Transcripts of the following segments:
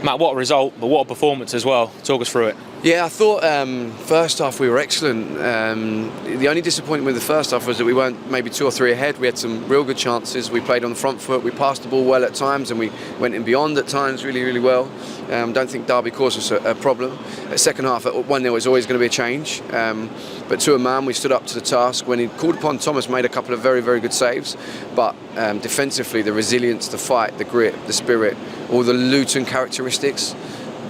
Matt, what a result, but what a performance as well. Talk us through it. Yeah, I thought first half we were excellent. The only disappointment with the first half was that we weren't maybe 2 or 3 ahead. We had some real good chances. We played on the front foot. We passed the ball well at times, and we went in beyond at times really, really well. Don't think Derby caused us a problem. At second half, at 1-0, there was always going to be a change. But to a man, we stood up to the task. When he called upon, Thomas made a couple of very, very good saves. But defensively, the resilience, the fight, the grit, the spirit, all the Luton characteristics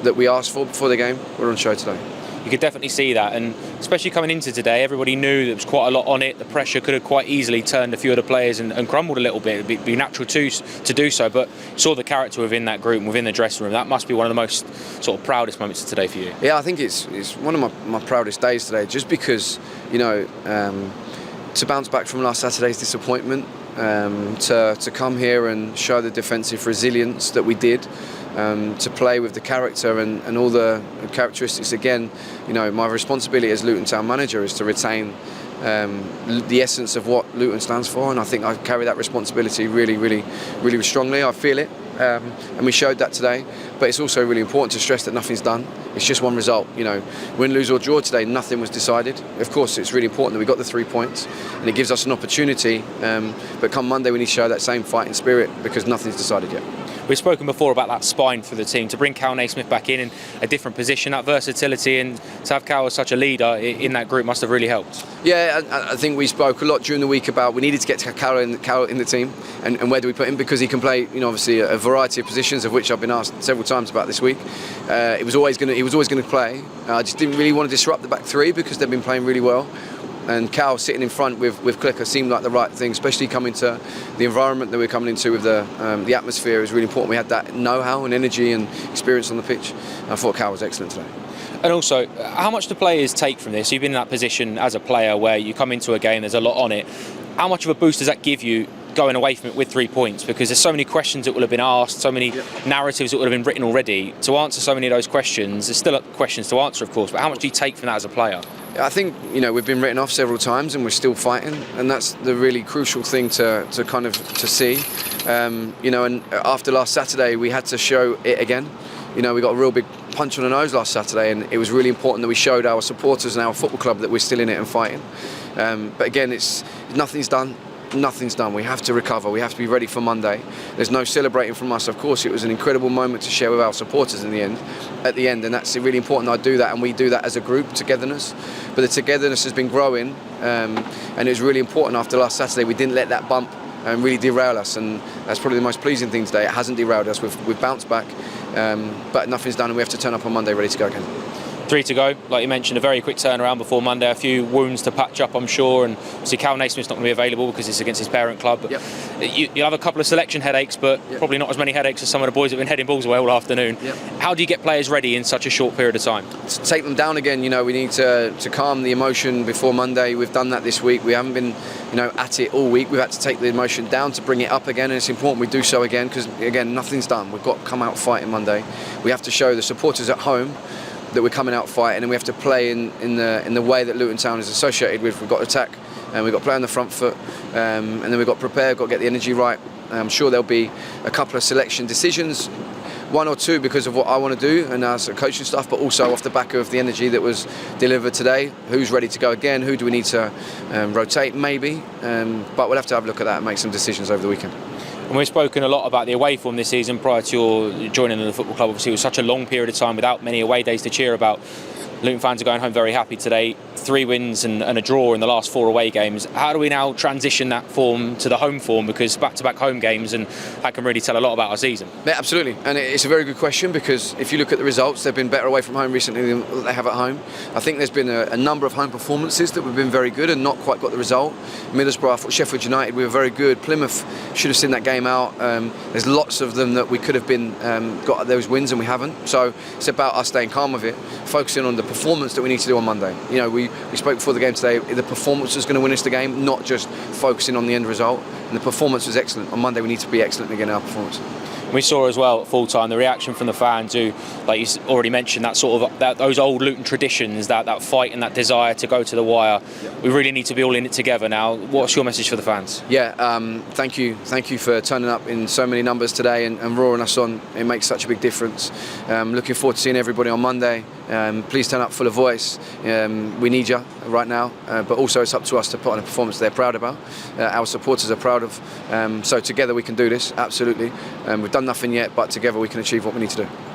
that we asked for before the game were on show today. You could definitely see that, and especially coming into today, everybody knew there was quite a lot on it. The pressure could have quite easily turned a few of the players and crumbled a little bit. It'd be natural to do so, but saw the character within that group and within the dressing room. That must be one of the most sort of proudest moments of today for you. Yeah, I think it's one of my proudest days today, just because, you know, to bounce back from last Saturday's disappointment, to come here and show the defensive resilience that we did, to play with the character and all the characteristics. Again, you know, my responsibility as Luton Town manager is to retain the essence of what Luton stands for, and I think I carry that responsibility really, really, really strongly. I feel it, and we showed that today. But it's also really important to stress that nothing's done. It's just one result. You know, win, lose or draw today, nothing was decided. Of course, it's really important that we got the 3 points, and it gives us an opportunity. But come Monday, we need to show that same fighting spirit, because nothing's decided yet. We've spoken before about that spine for the team. To bring Cal Naismith back in a different position, that versatility, and to have Cal as such a leader in that group must have really helped. Yeah, I think we spoke a lot during the week about we needed to get Cal in the team, and where do we put him, because he can play, you know, obviously a variety of positions, of which I've been asked several times about this week. He was always going to play. I just didn't really want to disrupt the back three, because they've been playing really well. And Cal sitting in front with Clicker seemed like the right thing, especially coming to the environment that we're coming into with the atmosphere is really important. We had that know-how and energy and experience on the pitch. I thought Cal was excellent today. And also, how much do players take from this? You've been in that position as a player where you come into a game, there's a lot on it. How much of a boost does that give you going away from it with 3 points? Because there's so many questions that will have been asked, so many narratives that would have been written already. To answer so many of those questions, there's still questions to answer, of course, but how much do you take from that as a player? I think, you know, we've been written off several times and we're still fighting, and that's the really crucial thing to see. You know, and after last Saturday, we had to show it again. You know, we got a real big punch on the nose last Saturday, and it was really important that we showed our supporters and our football club that we're still in it and fighting. But again, nothing's done. Nothing's done. We have to recover. We have to be ready for Monday. There's no celebrating from us. Of course, it was an incredible moment to share with our supporters at the end, and that's really important. I do that, and we do that as a group, togetherness. But the togetherness has been growing, and it was really important after last Saturday. We didn't let that bump really derail us, and that's probably the most pleasing thing today. It hasn't derailed us. We've bounced back, but nothing's done, and we have to turn up on Monday ready to go again. 3 to go, like you mentioned, a very quick turnaround before Monday, a few wounds to patch up, I'm sure, and obviously Cal Naismith's not going to be available because it's against his parent club. But you'll have a couple of selection headaches, but probably not as many headaches as some of the boys that have been heading balls away all afternoon. How do you get players ready in such a short period of time? To take them down again, you know, we need to calm the emotion before Monday. We've done that this week. We haven't been, you know, at it all week. We've had to take the emotion down to bring it up again, and it's important we do so again, because again, nothing's done. We've got to come out fighting Monday. We have to show the supporters at home that we're coming out fighting, and we have to play in the way that Luton Town is associated with. We've got to attack, and we've got to play on the front foot, and then we've got to prepare, got to get the energy right. I'm sure there'll be a couple of selection decisions, 1 or 2 because of what I want to do and as coaching stuff, but also off the back of the energy that was delivered today. Who's ready to go again? Who do we need to rotate? Maybe, but we'll have to have a look at that and make some decisions over the weekend. And we've spoken a lot about the away form this season prior to your joining the football club. Obviously, it was such a long period of time without many away days to cheer about. Luton fans are going home very happy today. 3 wins and a draw in the last 4 away games. How do we now transition that form to the home form? Because back-to-back home games, and that can really tell a lot about our season. Yeah, absolutely. And it's a very good question, because if you look at the results, they've been better away from home recently than they have at home. I think there's been a number of home performances that we've been very good and not quite got the result. Middlesbrough, I thought Sheffield United, we were very good. Plymouth should have seen that game out. There's lots of them that we could have been got those wins, and we haven't. So it's about us staying calm with it, focusing on the performance that we need to do on Monday. You know, we spoke before the game today, the performance was going to win us the game, not just focusing on the end result. And the performance was excellent. On Monday we need to be excellent again in our performance. We saw as well at full time the reaction from the fans who, like you already mentioned, that sort of those old Luton traditions, that fight and that desire to go to the wire. We really need to be all in it together now. What's your message for the fans? Yeah, thank you for turning up in so many numbers today and roaring us on. It makes such a big difference. Looking forward to seeing everybody on Monday. Please turn up full of voice. We need you right now, but also it's up to us to put on a performance they're proud about. Our supporters are proud of. So together we can do this, absolutely. We've done nothing yet, but together we can achieve what we need to do.